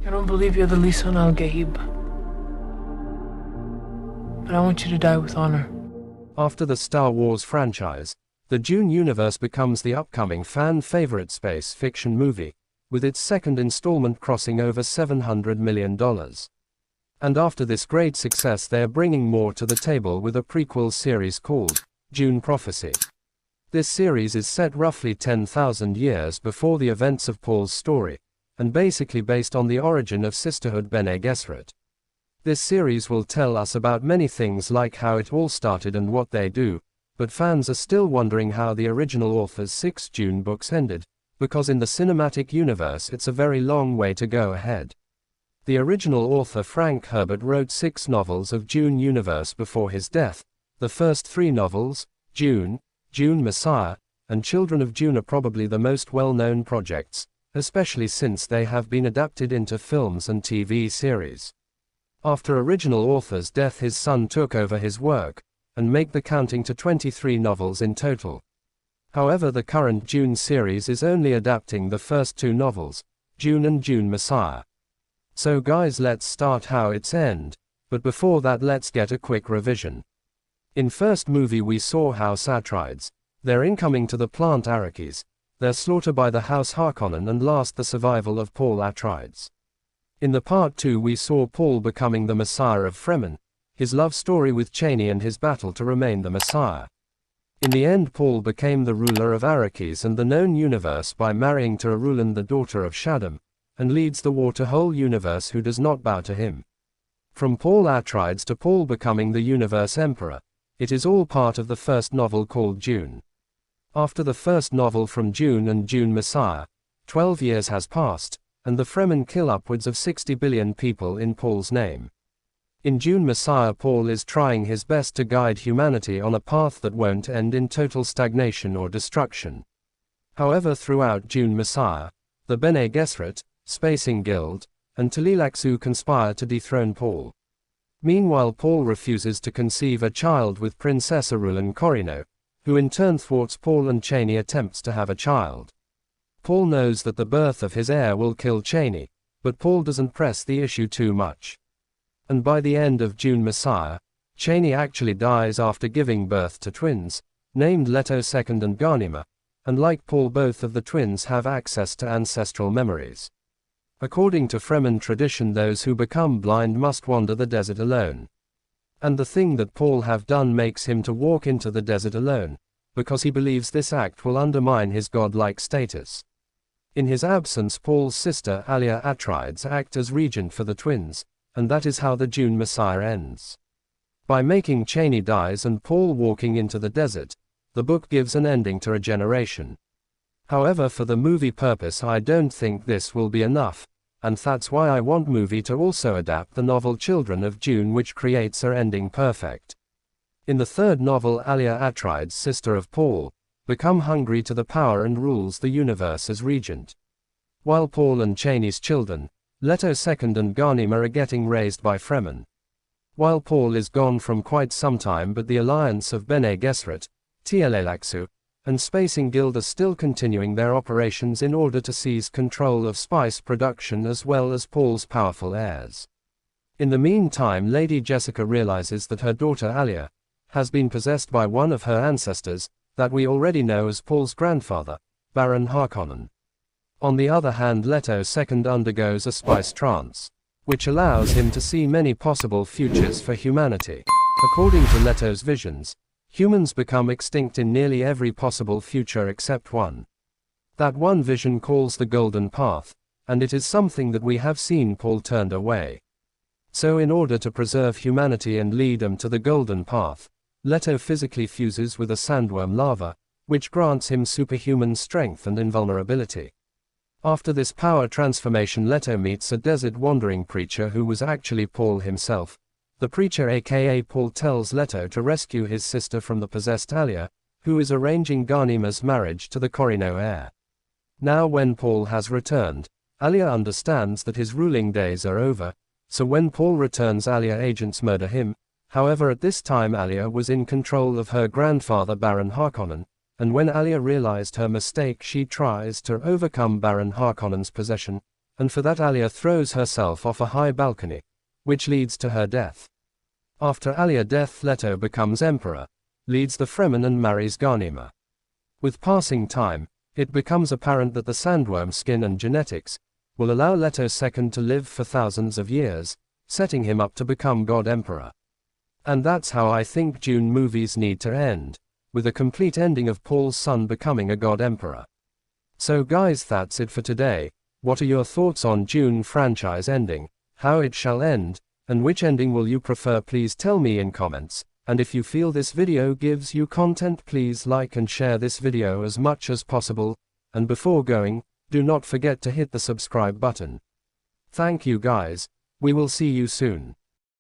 I don't believe you're the Lisan al-Gaib, but I want you to die with honor. After the Star Wars franchise, the Dune universe becomes the upcoming fan-favorite space fiction movie, with its second installment crossing over $700 million. And after this great success, they're bringing more to the table with a prequel series called Dune Prophecy. This series is set roughly 10,000 years before the events of Paul's story, and basically based on the origin of Sisterhood Bene Gesserit. This series will tell us about many things like how it all started and what they do, but fans are still wondering how the original author's 6 Dune books ended, because in the cinematic universe it's a very long way to go ahead. The original author Frank Herbert wrote 6 novels of Dune universe before his death. The first 3 novels, Dune, Dune Messiah, and Children of Dune, are probably the most well-known projects, especially since they have been adapted into films and TV series. After original author's death, his son took over his work, and make the counting to 23 novels in total. However, the current Dune series is only adapting the first 2 novels, Dune and Dune Messiah. So guys, let's start how it's end, but before that let's get a quick revision. In first movie we saw House Atreides, their incoming to the plant Arrakis, their slaughter by the House Harkonnen, and last the survival of Paul Atreides. In the part 2 we saw Paul becoming the Messiah of Fremen, his love story with Chani and his battle to remain the Messiah. In the end, Paul became the ruler of Arrakis and the known universe by marrying to Arulan, the daughter of Shaddam, and leads the war to whole universe who does not bow to him. From Paul Atreides to Paul becoming the universe emperor, it is all part of the first novel called Dune. After the first novel from Dune and Dune Messiah, 12 years has passed, and the Fremen kill upwards of 60 billion people in Paul's name. In Dune Messiah, Paul is trying his best to guide humanity on a path that won't end in total stagnation or destruction. However, throughout Dune Messiah, the Bene Gesserit, Spacing Guild, and Tleilaxu conspire to dethrone Paul. Meanwhile, Paul refuses to conceive a child with Princess Arulan Corrino, who in turn thwarts Paul, and Chani attempts to have a child. Paul knows that the birth of his heir will kill Chani, but Paul doesn't press the issue too much. And by the end of Dune Messiah, Chani actually dies after giving birth to twins, named Leto II and Ghanima, and like Paul, both of the twins have access to ancestral memories. According to Fremen tradition, those who become blind must wander the desert alone. And the thing that Paul have done makes him to walk into the desert alone, because he believes this act will undermine his godlike status. In his absence, Paul's sister Alia Atreides acts as regent for the twins, and that is how the Dune Messiah ends. By making Chani dies and Paul walking into the desert, the book gives an ending to regeneration. However, for the movie purpose, I don't think this will be enough, and that's why I want movie to also adapt the novel Children of Dune, which creates a ending perfect. In the third novel, Alia Atreides, sister of Paul, become hungry to the power and rules the universe as regent. While Paul and Chani's children, Leto II and Ghanima, are getting raised by Fremen. While Paul is gone from quite some time, but the alliance of Bene Gesserit, Tleilaxu, and Spacing Guild are still continuing their operations in order to seize control of spice production as well as Paul's powerful heirs. In the meantime, Lady Jessica realizes that her daughter Alia has been possessed by one of her ancestors, that we already know as Paul's grandfather, Baron Harkonnen. On the other hand, Leto II undergoes a spice trance, which allows him to see many possible futures for humanity. According to Leto's visions, humans become extinct in nearly every possible future except one. That one vision calls the Golden Path, and it is something that we have seen Paul turned away. So in order to preserve humanity and lead them to the Golden Path, Leto physically fuses with a sandworm larva, which grants him superhuman strength and invulnerability. After this power transformation, Leto meets a desert wandering preacher who was actually Paul himself. The preacher, aka Paul, tells Leto to rescue his sister from the possessed Alia, who is arranging Ghanima's marriage to the Corrino heir. Now when Paul has returned, Alia understands that his ruling days are over, so when Paul returns, Alia agents murder him. However, at this time Alia was in control of her grandfather Baron Harkonnen, and when Alia realized her mistake, she tries to overcome Baron Harkonnen's possession, and for that Alia throws herself off a high balcony, which leads to her death. After Alia's death, Leto becomes emperor, leads the Fremen and marries Ghanima. With passing time, it becomes apparent that the sandworm skin and genetics will allow Leto II to live for thousands of years, setting him up to become God Emperor. And that's how I think Dune movies need to end, with a complete ending of Paul's son becoming a God Emperor. So guys, that's it for today. What are your thoughts on Dune franchise ending, how it shall end, and which ending will you prefer? Please tell me in comments. And if you feel this video gives you content, please like and share this video as much as possible. And before going, do not forget to hit the subscribe button. Thank you guys. We will see you soon.